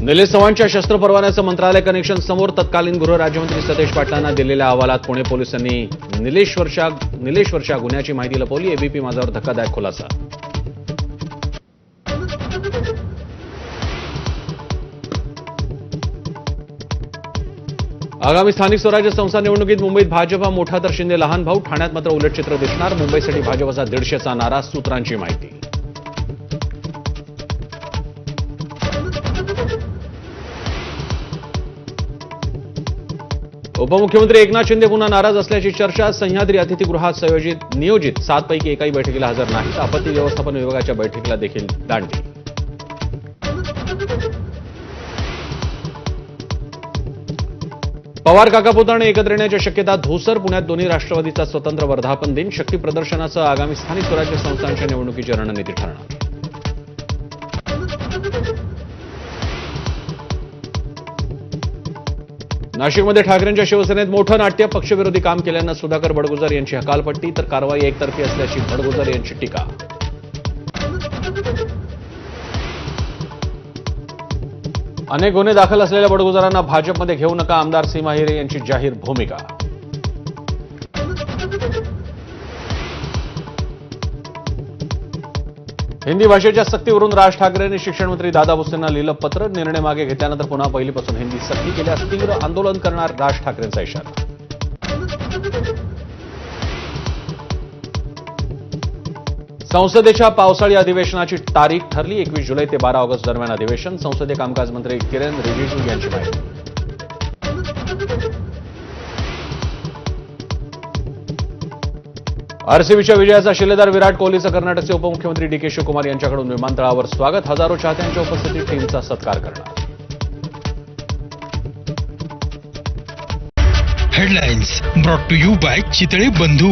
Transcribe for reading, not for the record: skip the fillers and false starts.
निलेश चव्हाणच्या शस्त्र परवान्याचं मंत्रालय कनेक्शन समोर तत्कालीन गृहराज्यमंत्री सतेज पाटलांना दिलेल्या अहवालात पुणे पोलिसांनी निलेशवरच्या गुन्ह्याची माहिती लपवली. एबीपी माझावर धक्कादायक खुलासा. आगामी स्थानिक स्वराज्य संस्था निवडणुकीत मुंबईत भाजपा मोठा तर शिंदे लहान भाऊ. ठाण्यात मात्र उलट चित्र दिसणार. मुंबईसाठी भाजपचा 150चा नारा. सूत्रांची माहिती. उपमुख्यमंत्री एकनाथ शिंदे पुन्हा नाराज असल्याची चर्चा. सह्याद्री अतिथीगृहात नियोजित 7 पैकी एकाही बैठकीला हजर नाहीत. आपत्ती व्यवस्थापन विभागाच्या बैठकीला देखील दांडी. पवार काका पुतणे एकत्र येण्याच्या शक्यता धूसर. पुण्यात दोन्ही राष्ट्रवादीचा स्वतंत्र वर्धापन दिन. शक्ती प्रदर्शनासह आगामी स्थानिक स्वराज्य संस्थांच्या निवडणुकीची रणनीती ठरणार. नाशिकमध्ये ठाकरेंच्या शिवसेनेत मोठं नाट्य. पक्षविरोधी काम केल्यानं सुधाकर बडगुजर यांची हकालपट्टी तर कारवाई एकतर्फी असल्याची बडगुजर यांची टीका. अनेक गुन्हे दाखल असलेल्या बडगुजरांना भाजपमध्ये घेऊ नका. आमदार सीमा हिरे यांची जाहीर भूमिका. हिंदी भाषेच्या सक्तीवरून राज ठाकरेंनी शिक्षण मंत्री दादा भुसेंना लिहिलं पत्र. निर्णय मागे घेतल्यानंतर पुन्हा पहिलीपासून हिंदी सक्ती केल्यास तीव्र आंदोलन करणार. राज ठाकरेंचा इशारा. संसदेच्या पावसाळी अधिवेशनाची तारीख ठरली. 21 जुलै ते 12 ऑगस्ट दरम्यान अधिवेशन. संसदीय कामकाज मंत्री किरेन रिजिजू यांची माहिती. आरसीबीच्या विजयाचा शिलेदार विराट कोहलीचं कर्नाटकचे उपमुख्यमंत्री डीके शिवकुमार यांच्याकडून विमानतळावर स्वागत. हजारो चाहत्यांच्या उपस्थितीत टीमचा सत्कार करणार. Headlines brought to you by Chitale बंधू.